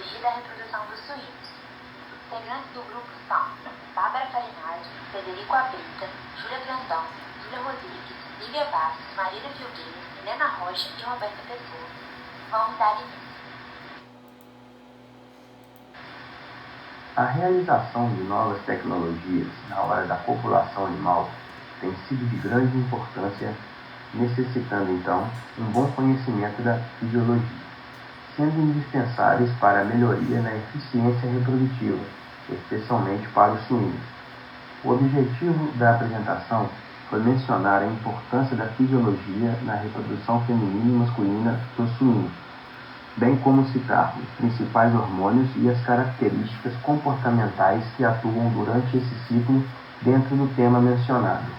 fisiologia da reprodução dos suínos. Integrantes do grupo são Bárbara Farinardi, Federico Abrita, Júlia Grandão, Júlia Rodrigues, Lívia Bastos, Marília Filgueira, Helena Rocha e Roberta Pessoa. Vamos dar início. A realização de novas tecnologias na hora da copulação animal tem sido de grande importância, necessitando então um bom conhecimento da fisiologia, sendo indispensáveis para a melhoria na eficiência reprodutiva, especialmente para os suínos. O objetivo da apresentação foi mencionar a importância da fisiologia na reprodução feminina e masculina dos suínos, bem como citar os principais hormônios e as características comportamentais que atuam durante esse ciclo dentro do tema mencionado.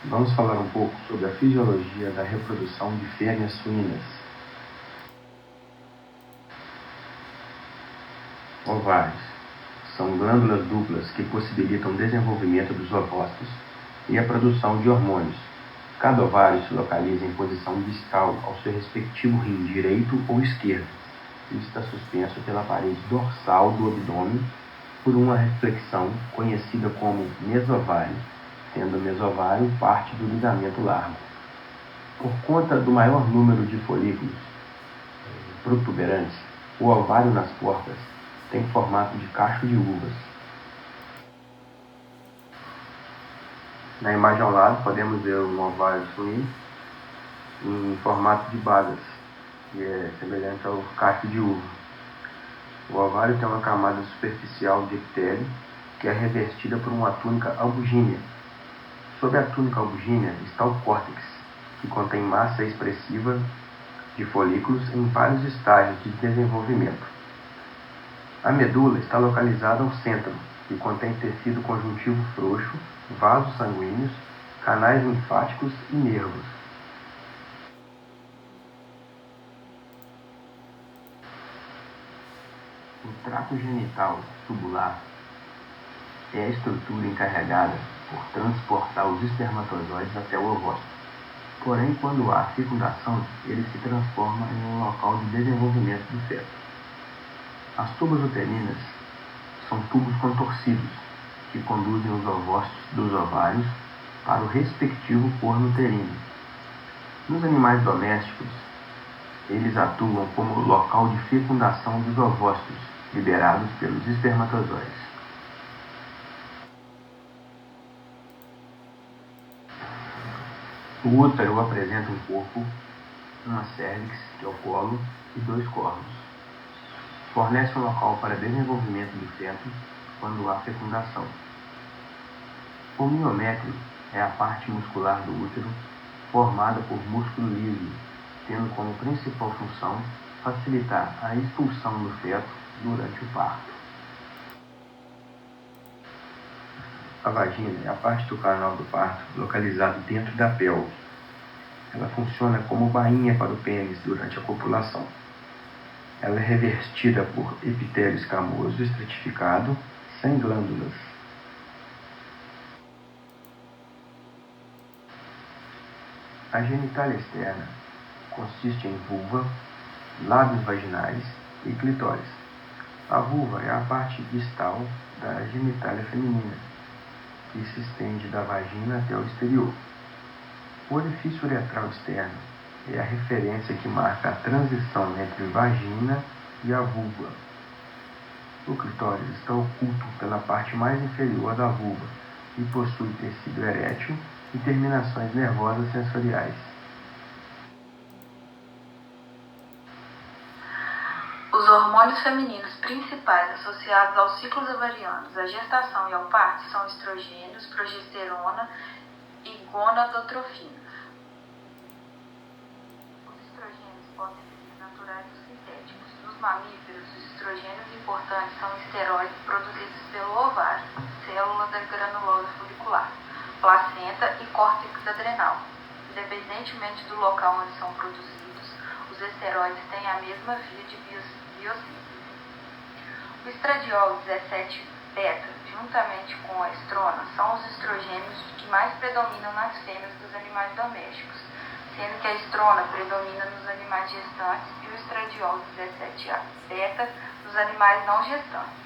Vamos falar um pouco sobre a fisiologia da reprodução de fêmeas suínas. Ovários são glândulas duplas que possibilitam o desenvolvimento dos ovócitos e a produção de hormônios. Cada ovário se localiza em posição distal ao seu respectivo rim direito ou esquerdo e está suspenso pela parede dorsal do abdômen por uma reflexão conhecida como mesovário, sendo o mesovário parte do ligamento largo. Por conta do maior número de folículos protuberantes, o ovário nas portas tem formato de cacho de uvas. Na imagem ao lado podemos ver um ovário suíno em formato de bagas, que é semelhante ao cacho de uva. O ovário tem uma camada superficial de epitélio que é revestida por uma túnica albugínea. Sob a túnica albugínea está o córtex, que contém massa expressiva de folículos em vários estágios de desenvolvimento. A medula está localizada ao centro e contém tecido conjuntivo frouxo, vasos sanguíneos, canais linfáticos e nervos. O trato genital tubular é a estrutura encarregada por transportar os espermatozoides até o ovócito. Porém, quando há fecundação, ele se transforma em um local de desenvolvimento do feto. As tubas uterinas são tubos contorcidos que conduzem os ovócitos dos ovários para o respectivo corno uterino. Nos animais domésticos, eles atuam como local de fecundação dos ovócitos liberados pelos espermatozoides. O útero apresenta um corpo, uma cérvix, que é o colo, e 2 cornos. Fornece um local para desenvolvimento do feto quando há fecundação. O miométrio é a parte muscular do útero formada por músculo liso, tendo como principal função facilitar a expulsão do feto durante o parto. A vagina é a parte do canal do parto localizado dentro da pelve. Ela funciona como bainha para o pênis durante a copulação. Ela é revestida por epitélio escamoso estratificado, sem glândulas. A genitália externa consiste em vulva, lábios vaginais e clitóris. A vulva é a parte distal da genitália feminina, que se estende da vagina até o exterior. O orifício uretral externo é a referência que marca a transição entre vagina e a vulva. O clitóris está oculto pela parte mais inferior da vulva e possui tecido erétil e terminações nervosas sensoriais. Os hormônios femininos principais associados aos ciclos ovarianos, à gestação e ao parto são estrogênios, progesterona e gonadotrofinas. Os estrogênios podem ser naturais ou sintéticos. Nos mamíferos, os estrogênios importantes são esteroides produzidos pelo ovário, célula da granulose folicular, placenta e córtex adrenal. Independentemente do local onde são produzidos, os esteroides têm a mesma via de biossíntese. O estradiol 17-beta, juntamente com a estrona, são os estrogênios que mais predominam nas fêmeas dos animais domésticos, sendo que a estrona predomina nos animais gestantes e o estradiol 17-beta nos animais não gestantes.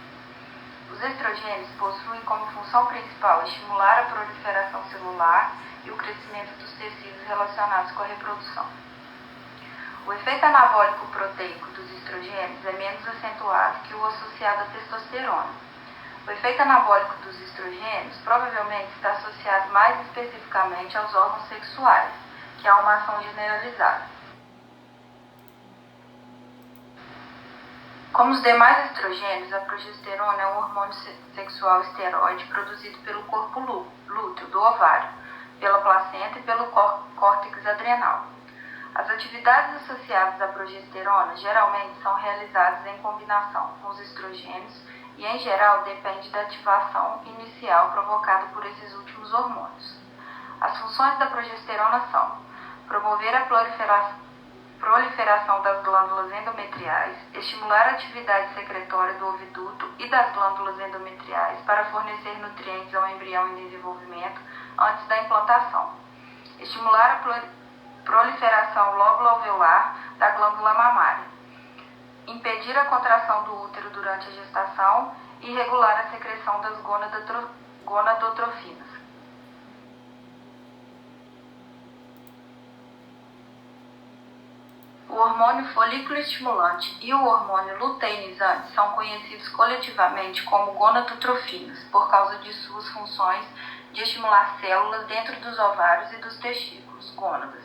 Os estrogênios possuem como função principal estimular a proliferação celular e o crescimento dos tecidos relacionados com a reprodução. O efeito anabólico proteico dos estrogênios é menos acentuado que o associado à testosterona. O efeito anabólico dos estrogênios provavelmente está associado mais especificamente aos órgãos sexuais, que há uma ação generalizada. Como os demais estrogênios, a progesterona é um hormônio sexual esteroide produzido pelo corpo lúteo do ovário, pela placenta e pelo córtex adrenal. As atividades associadas à progesterona geralmente são realizadas em combinação com os estrogênios e, em geral, depende da ativação inicial provocada por esses últimos hormônios. As funções da progesterona são promover a proliferação das glândulas endometriais, estimular a atividade secretória do oviduto e das glândulas endometriais para fornecer nutrientes ao embrião em desenvolvimento antes da implantação, estimular a proliferação lóbulo-alveolar da glândula mamária, impedir a contração do útero durante a gestação e regular a secreção das gonadotrofinas. O hormônio folículo estimulante e o hormônio luteinizante são conhecidos coletivamente como gonadotrofinas por causa de suas funções de estimular células dentro dos ovários e dos testículos, gônadas.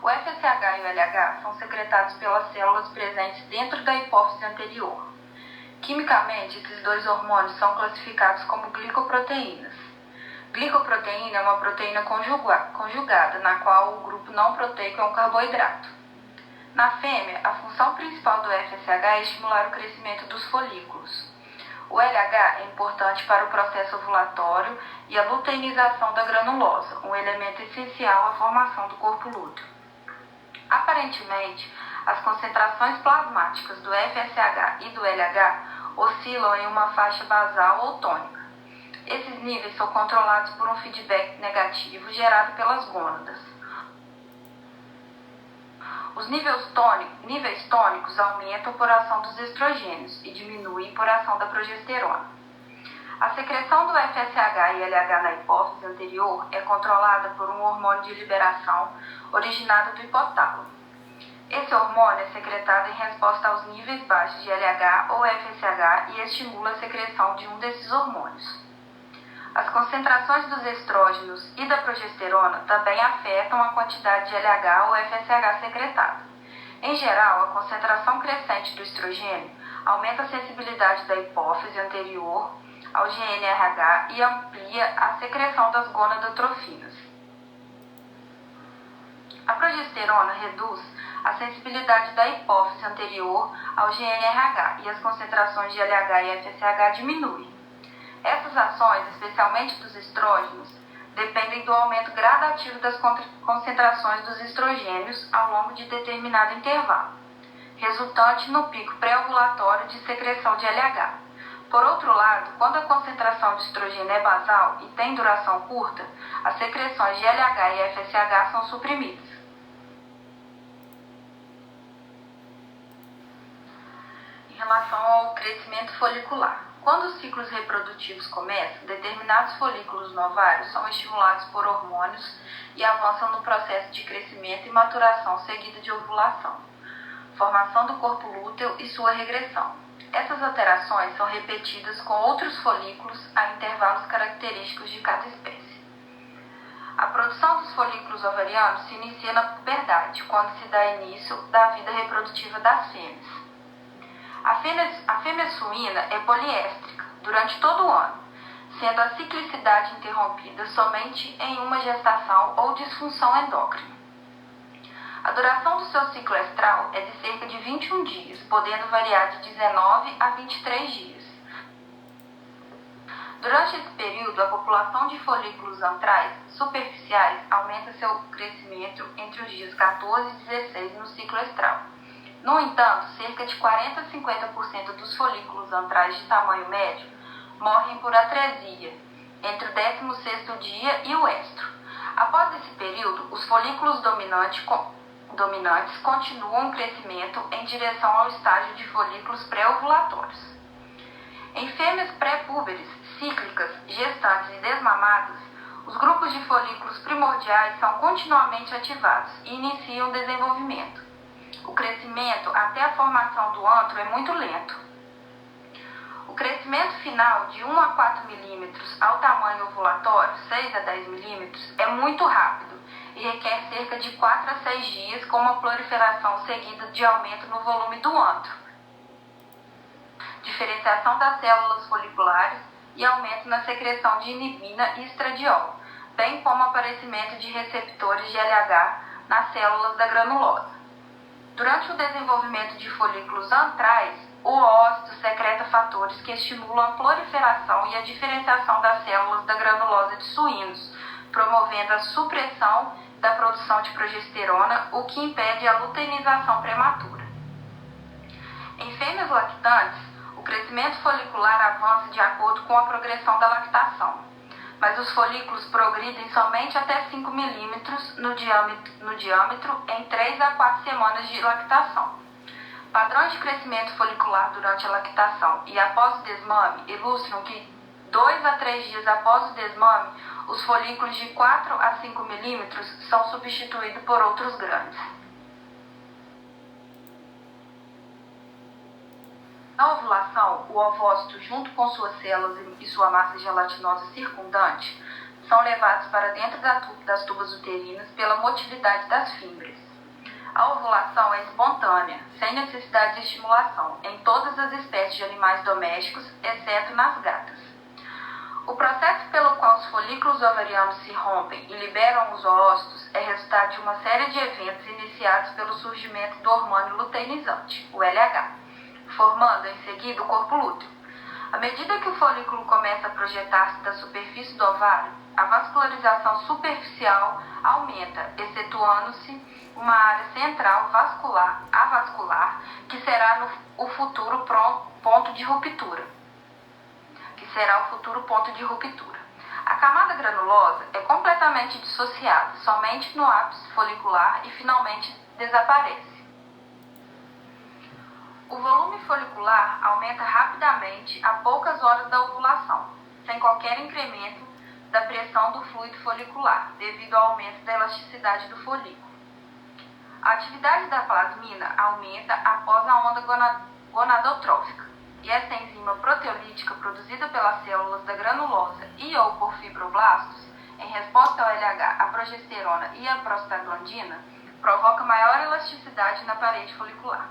O FSH e o LH são secretados pelas células presentes dentro da hipófise anterior. Quimicamente, esses dois hormônios são classificados como glicoproteínas. Glicoproteína é uma proteína conjugada, na qual o grupo não proteico é um carboidrato. Na fêmea, a função principal do FSH é estimular o crescimento dos folículos. O LH é importante para o processo ovulatório e a luteinização da granulosa, um elemento essencial à formação do corpo lúteo. Aparentemente, as concentrações plasmáticas do FSH e do LH oscilam em uma faixa basal ou tônica. Esses níveis são controlados por um feedback negativo gerado pelas gônadas. Os níveis tônicos aumentam por ação dos estrogênios e diminuem por ação da progesterona. A secreção do FSH e LH na hipófise anterior é controlada por um hormônio de liberação originado do hipotálamo. Esse hormônio é secretado em resposta aos níveis baixos de LH ou FSH e estimula a secreção de um desses hormônios. As concentrações dos estrógenos e da progesterona também afetam a quantidade de LH ou FSH secretado. Em geral, a concentração crescente do estrogênio aumenta a sensibilidade da hipófise anterior ao GnRH e amplia a secreção das gonadotrofinas. A progesterona reduz a sensibilidade da hipófise anterior ao GnRH e as concentrações de LH e FSH diminuem. Essas ações, especialmente dos estrógenos, dependem do aumento gradativo das concentrações dos estrogênios ao longo de determinado intervalo, resultante no pico pré-ovulatório de secreção de LH. Por outro lado, quando a concentração de estrogênio é basal e tem duração curta, as secreções de LH e FSH são suprimidas. Em relação ao crescimento folicular, quando os ciclos reprodutivos começam, determinados folículos no ovário são estimulados por hormônios e avançam no processo de crescimento e maturação seguido de ovulação, formação do corpo lúteo e sua regressão. Essas alterações são repetidas com outros folículos a intervalos característicos de cada espécie. A produção dos folículos ovarianos se inicia na puberdade, quando se dá início da vida reprodutiva das fêmeas. A fêmea suína é poliéstrica durante todo o ano, sendo a ciclicidade interrompida somente em uma gestação ou disfunção endócrina. A duração do seu ciclo estral é de cerca de 21 dias, podendo variar de 19 a 23 dias. Durante esse período, a população de folículos antrais superficiais aumenta seu crescimento entre os dias 14 e 16 no ciclo estral. No entanto, cerca de 40 a 50% dos folículos antrais de tamanho médio morrem por atresia entre o 16º dia e o estro. Após esse período, os folículos dominantes continuam o crescimento em direção ao estágio de folículos pré-ovulatórios. Em fêmeas pré-púberes, cíclicas, gestantes e desmamadas, os grupos de folículos primordiais são continuamente ativados e iniciam o desenvolvimento. O crescimento até a formação do antro é muito lento. O crescimento final de 1 a 4 milímetros ao tamanho ovulatório, 6 a 10 milímetros, é muito rápido e requer cerca de 4 a 6 dias com uma proliferação seguida de aumento no volume do antro, diferenciação das células foliculares e aumento na secreção de inibina e estradiol, bem como aparecimento de receptores de LH nas células da granulosa. Durante o desenvolvimento de folículos antrais, o ócito secreta fatores que estimulam a proliferação e a diferenciação das células da granulosa de suínos, promovendo a supressão da produção de progesterona, o que impede a luteinização prematura. Em fêmeas lactantes, o crescimento folicular avança de acordo com a progressão da lactação, mas os folículos progridem somente até 5 milímetros no diâmetro em 3 a 4 semanas de lactação. Padrões de crescimento folicular durante a lactação e após o desmame ilustram que 2 a 3 dias após o desmame, os folículos de 4 a 5 milímetros são substituídos por outros grandes. Na ovulação, o ovócito, junto com suas células e sua massa gelatinosa circundante, são levados para dentro das tubas uterinas pela motilidade das fímbrias. A ovulação é espontânea, sem necessidade de estimulação, em todas as espécies de animais domésticos, exceto nas gatas. O processo pelo qual os folículos ovarianos se rompem e liberam os oócitos é resultado de uma série de eventos iniciados pelo surgimento do hormônio luteinizante, o LH, formando em seguida o corpo lúteo. À medida que o folículo começa a projetar-se da superfície do ovário, a vascularização superficial aumenta, excetuando-se uma área central avascular, que será o futuro ponto de ruptura. A camada granulosa é completamente dissociada, somente no ápice folicular e finalmente desaparece. O volume folicular aumenta rapidamente a poucas horas da ovulação, sem qualquer incremento da pressão do fluido folicular, devido ao aumento da elasticidade do folículo. A atividade da plasmina aumenta após a onda gonadotrófica, e essa enzima proteolítica produzida pelas células da granulosa e ou por fibroblastos, em resposta ao LH, a progesterona e a prostaglandina, provoca maior elasticidade na parede folicular.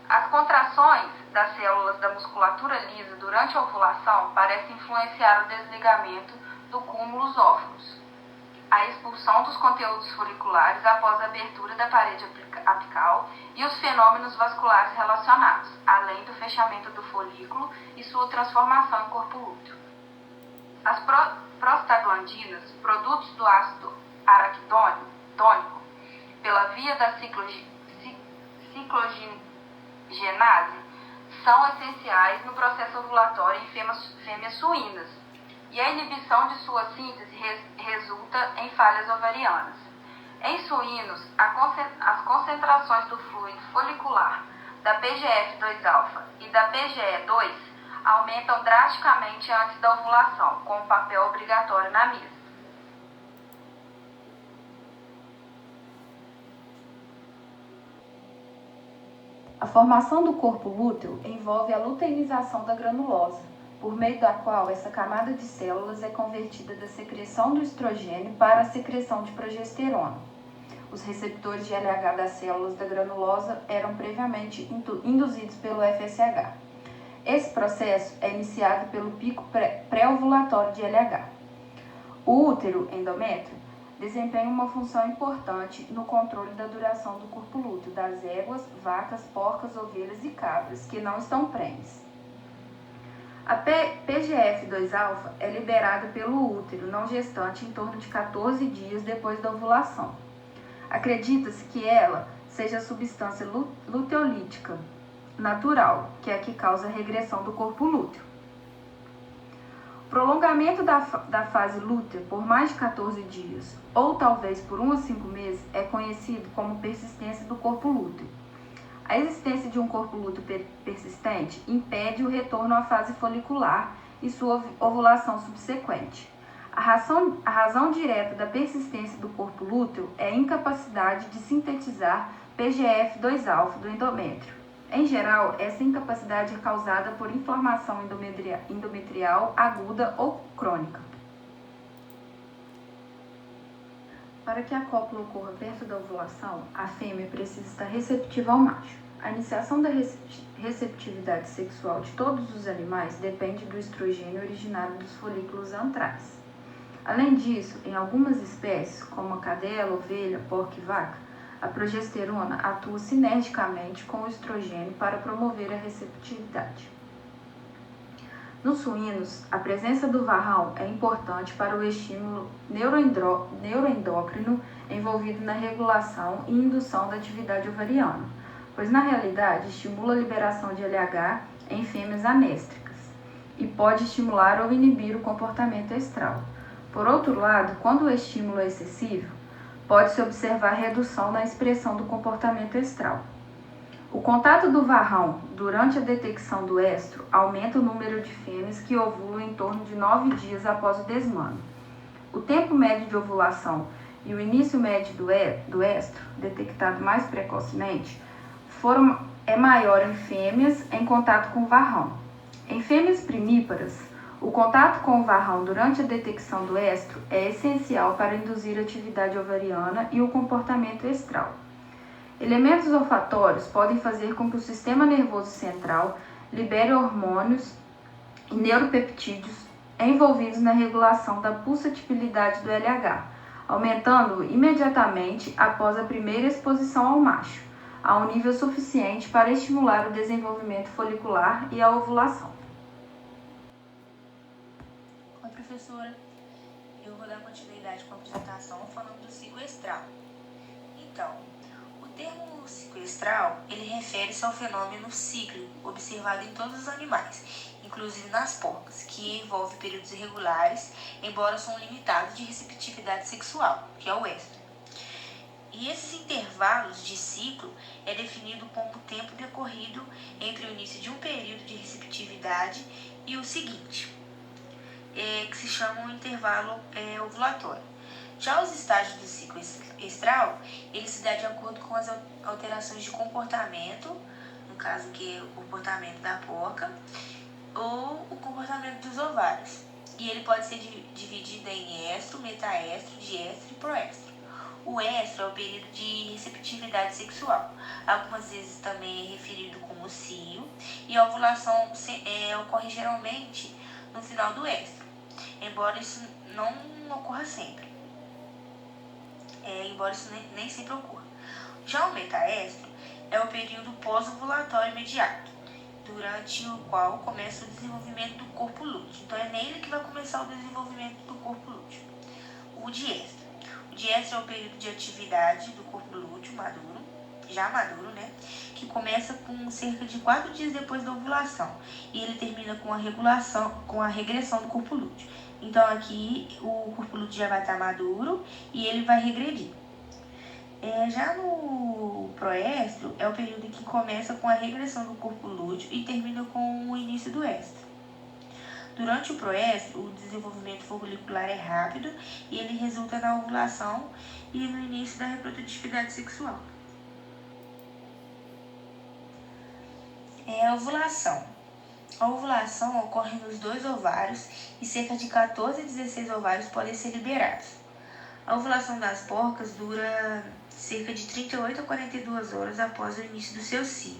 As contrações das células da musculatura lisa durante a ovulação parecem influenciar o desligamento do cúmulos óvulos, a expulsão dos conteúdos foliculares após a abertura da parede apical e os fenômenos vasculares relacionados, além do fechamento do folículo e sua transformação em corpo lúteo. As prostaglandinas, produtos do ácido araquidônico, pela via da ciclogenase, são essenciais no processo ovulatório em fêmeas suínas, e a inibição de sua síntese resulta em falhas ovarianas. Em suínos, as concentrações do fluido folicular da PGF2-alfa e da PGE2 aumentam drasticamente antes da ovulação, com um papel obrigatório na mesa. A formação do corpo lúteo envolve a luteinização da granulosa, por meio da qual essa camada de células é convertida da secreção do estrogênio para a secreção de progesterona. Os receptores de LH das células da granulosa eram previamente induzidos pelo FSH. Esse processo é iniciado pelo pico pré-ovulatório de LH. O útero endométrio desempenha uma função importante no controle da duração do corpo lúteo das éguas, vacas, porcas, ovelhas e cabras, que não estão prenhes. A PGF2-alfa é liberada pelo útero não gestante em torno de 14 dias depois da ovulação. Acredita-se que ela seja a substância luteolítica natural, que é a que causa a regressão do corpo lúteo. prolongamento da fase lútea por mais de 14 dias, ou talvez por 1 a 5 meses, é conhecido como persistência do corpo lúteo. A existência de um corpo lúteo persistente impede o retorno à fase folicular e sua ovulação subsequente. A razão direta da persistência do corpo lúteo é a incapacidade de sintetizar PGF2-alfa do endométrio. Em geral, essa incapacidade é causada por inflamação endometrial aguda ou crônica. Para que a cópula ocorra perto da ovulação, a fêmea precisa estar receptiva ao macho. A iniciação da receptividade sexual de todos os animais depende do estrogênio originário dos folículos antrais. Além disso, em algumas espécies, como a cadela, ovelha, porco e vaca, a progesterona atua sinergicamente com o estrogênio para promover a receptividade. Nos suínos, a presença do varrão é importante para o estímulo neuroendócrino envolvido na regulação e indução da atividade ovariana, pois na realidade estimula a liberação de LH em fêmeas anéstricas e pode estimular ou inibir o comportamento estral. Por outro lado, quando o estímulo é excessivo, pode-se observar redução na expressão do comportamento estral. O contato do varrão durante a detecção do estro aumenta o número de fêmeas que ovulam em torno de 9 dias após o desmame. O tempo médio de ovulação e o início médio do estro, detectado mais precocemente, é maior em fêmeas em contato com o varrão. Em fêmeas primíparas, o contato com o varrão durante a detecção do estro é essencial para induzir a atividade ovariana e o comportamento estral. Elementos olfatórios podem fazer com que o sistema nervoso central libere hormônios e neuropeptídeos envolvidos na regulação da pulsatibilidade do LH, aumentando-o imediatamente após a primeira exposição ao macho, a um nível suficiente para estimular o desenvolvimento folicular e a ovulação. Oi, professora. Eu vou dar continuidade com a apresentação falando do ciclo estral. Então, o termo ciclo estral, ele refere-se ao fenômeno cíclico observado em todos os animais, inclusive nas porcas, que envolve períodos irregulares, embora são limitados de receptividade sexual, que é o estro. E esses intervalos de ciclo é definido como o tempo decorrido entre o início de um período de receptividade e o seguinte, que se chama um intervalo ovulatório. Já os estágios do ciclo estral, ele se dá de acordo com as alterações de comportamento, no caso que é o comportamento da porca, ou o comportamento dos ovários. E ele pode ser dividido em estro, metaestro, diestro e proestro. O estro é o período de receptividade sexual, algumas vezes também é referido como cio, e a ovulação ocorre geralmente no final do estro, embora isso não ocorra sempre. Embora isso nem sempre ocorra. Já o metaestro é o período pós-ovulatório imediato, durante o qual começa o desenvolvimento do corpo lúteo. Então é nele que vai começar o desenvolvimento do corpo lúteo. O diestro. O diestro é o período de atividade do corpo lúteo já maduro, né? Que começa com cerca de 4 dias depois da ovulação e ele termina com a regressão do corpo lúteo. Então aqui o corpo lúteo já vai estar maduro e ele vai regredir. Já no proestro é o período que começa com a regressão do corpo lúteo e termina com o início do estro. Durante o proestro, o desenvolvimento folicular é rápido e ele resulta na ovulação e no início da reprodutividade sexual. A ovulação. A ovulação ocorre nos 2 ovários e cerca de 14 a 16 ovários podem ser liberados. A ovulação das porcas dura cerca de 38 a 42 horas após o início do seu cio.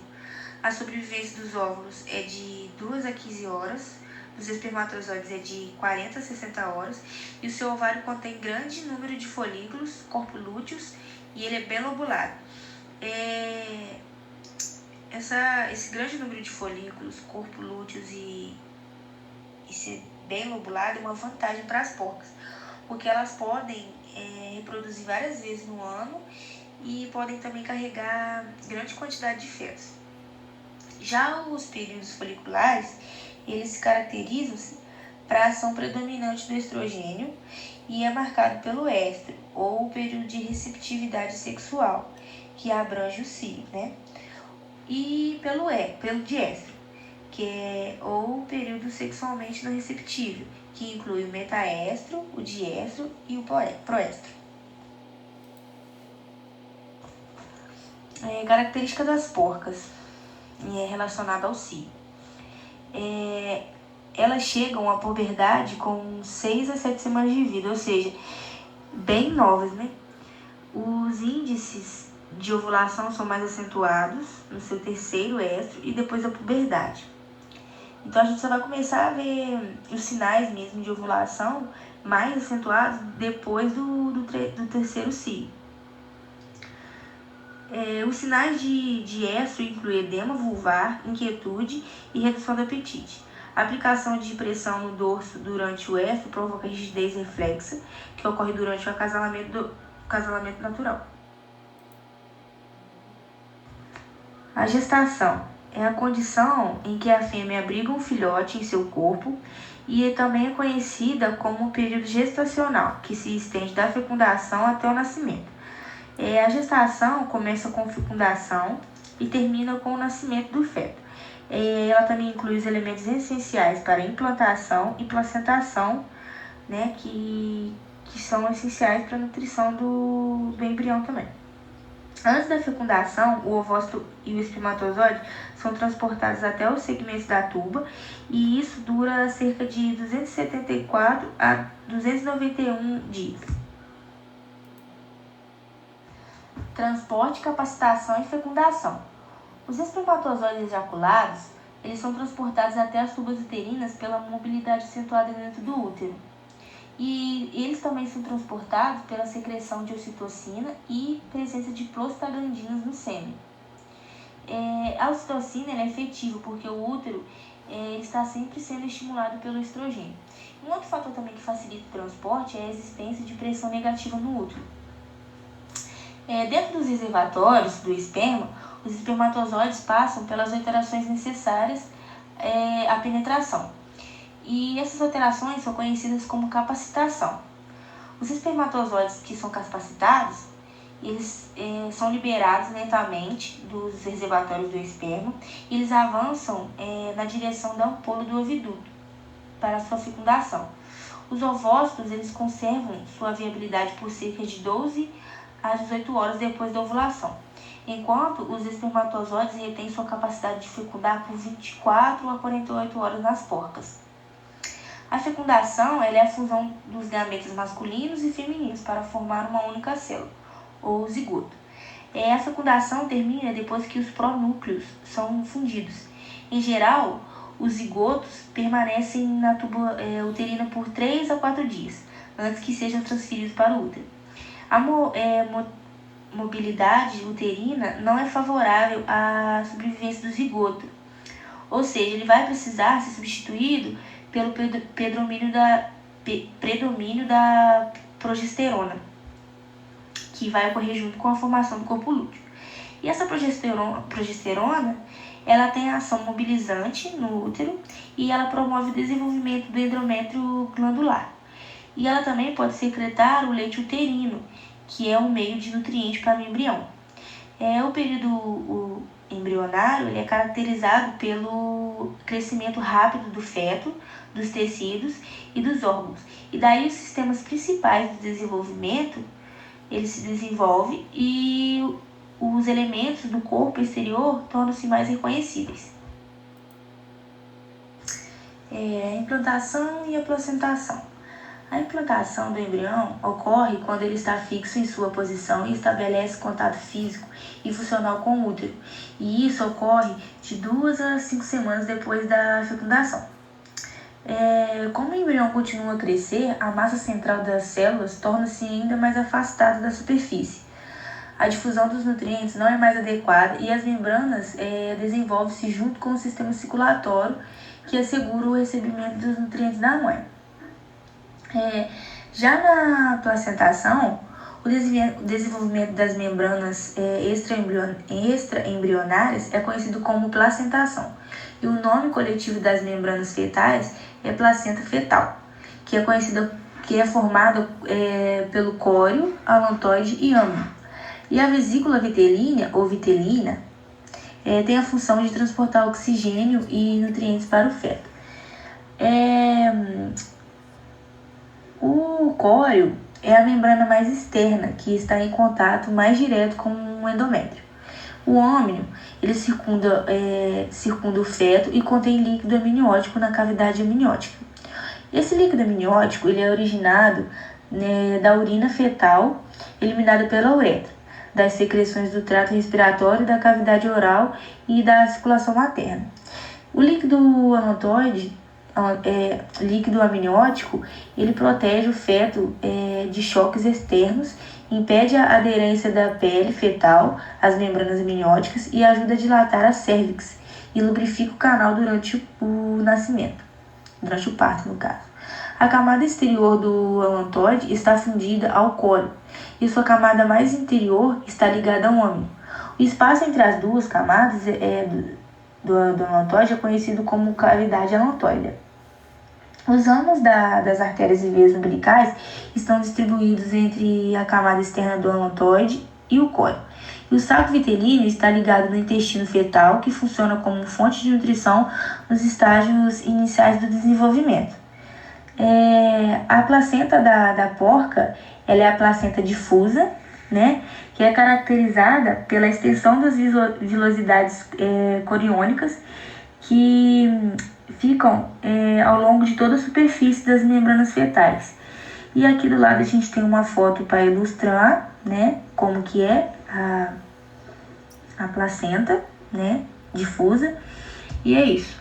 A sobrevivência dos óvulos é de 2 a 15 horas, dos espermatozoides é de 40 a 60 horas e o seu ovário contém grande número de folículos, corpo lúteos, e ele é bem lobulado. Esse grande número de folículos, corpo lúteos e ser bem lobulado é uma vantagem para as porcas, porque elas podem reproduzir várias vezes no ano e podem também carregar grande quantidade de fetos. Já os períodos foliculares, eles se caracterizam para a ação predominante do estrogênio e é marcado pelo éstro, ou período de receptividade sexual, que abrange o ciclo, né? E pelo diéstro, que é ou período sexualmente não receptível, que inclui o metaestro, o diestro e o proestro. Característica das porcas relacionada ao cio. Elas chegam à puberdade com 6 a 7 semanas de vida, ou seja, bem novas, né? Os índices de ovulação são mais acentuados no seu terceiro estro e depois da puberdade. Então a gente só vai começar a ver os sinais mesmo de ovulação mais acentuados depois do terceiro cio. Os sinais de estro incluem edema vulvar, inquietude e redução do apetite. A aplicação de pressão no dorso durante o estro provoca rigidez reflexa, que ocorre durante o acasalamento natural. A gestação é a condição em que a fêmea abriga um filhote em seu corpo e também é conhecida como o período gestacional, que se estende da fecundação até o nascimento. A gestação começa com fecundação e termina com o nascimento do feto. Ela também inclui os elementos essenciais para implantação e placentação, né, que são essenciais para a nutrição do embrião também. Antes da fecundação, o ovócito e o espermatozoide são transportados até os segmentos da tuba e isso dura cerca de 274 a 291 dias. Transporte, capacitação e fecundação. Os espermatozoides ejaculados, eles são transportados até as tubas uterinas pela mobilidade acentuada dentro do útero. E eles também são transportados pela secreção de ocitocina e presença de prostaglandinas no sêmen. A ocitocina é efetiva porque o útero está sempre sendo estimulado pelo estrogênio. Um outro fator também que facilita o transporte é a existência de pressão negativa no útero. Dentro dos reservatórios do esperma, os espermatozoides passam pelas alterações necessárias à penetração. E essas alterações são conhecidas como capacitação. Os espermatozoides que são capacitados, eles são liberados lentamente dos reservatórios do esperma e eles avançam na direção da ampola do oviduto para a sua fecundação. Os ovócitos, eles conservam sua viabilidade por cerca de 12 a 18 horas depois da ovulação, enquanto os espermatozoides retêm sua capacidade de fecundar por 24 a 48 horas nas porcas. A fecundação é a fusão dos gametas masculinos e femininos para formar uma única célula, ou zigoto. A fecundação termina depois que os pronúcleos são fundidos. Em geral, os zigotos permanecem na tuba uterina por 3 a 4 dias, antes que sejam transferidos para o útero. A mobilidade uterina não é favorável à sobrevivência do zigoto, ou seja, ele vai precisar ser substituído pelo predomínio da progesterona, que vai ocorrer junto com a formação do corpo lúteo. E essa progesterona, ela tem a ação mobilizante no útero e ela promove o desenvolvimento do endométrio glandular. E ela também pode secretar o leite uterino, que é um meio de nutriente para o embrião. O período embrionário ele é caracterizado pelo crescimento rápido do feto, dos tecidos e dos órgãos. E daí os sistemas principais do desenvolvimento, ele se desenvolve e os elementos do corpo exterior tornam-se mais reconhecíveis. A implantação e a placentação. A implantação do embrião ocorre quando ele está fixo em sua posição e estabelece contato físico e funcional com o útero. E isso ocorre de 2 a 5 semanas depois da fecundação. Como o embrião continua a crescer, a massa central das células torna-se ainda mais afastada da superfície. A difusão dos nutrientes não é mais adequada e as membranas desenvolvem-se junto com o sistema circulatório que assegura o recebimento dos nutrientes da mãe. Já na placentação, o desenvolvimento das membranas extraembrionárias é conhecido como placentação. E o nome coletivo das membranas fetais é placenta fetal, que é formada pelo córeo, alantoide e âmnion. E a vesícula vitelínea ou vitelina tem a função de transportar oxigênio e nutrientes para o feto. O córeo é a membrana mais externa, que está em contato mais direto com o endométrio. O âmnion, ele circunda o feto e contém líquido amniótico na cavidade amniótica. Esse líquido amniótico ele é originado da urina fetal eliminada pela uretra, das secreções do trato respiratório, da cavidade oral e da circulação materna. O líquido alantoide, líquido amniótico, ele protege o feto de choques externos, impede a aderência da pele fetal às membranas amnióticas e ajuda a dilatar a cérvix e lubrifica o canal durante o nascimento, durante o parto, no caso. A camada exterior do alantoide está fundida ao córeo e sua camada mais interior está ligada ao âmnion. O espaço entre as duas camadas do alantoide é conhecido como cavidade alantoide. Os âmanos das artérias e veias umbilicais estão distribuídos entre a camada externa do alantoide e o córeo. E o saco vitelíneo está ligado no intestino fetal, que funciona como fonte de nutrição nos estágios iniciais do desenvolvimento. A placenta da porca, ela é a placenta difusa, né, que é caracterizada pela extensão das vilosidades coriônicas que ficam ao longo de toda a superfície das membranas fetais. E aqui do lado a gente tem uma foto para ilustrar, né, como que é a placenta, né, difusa. E é isso.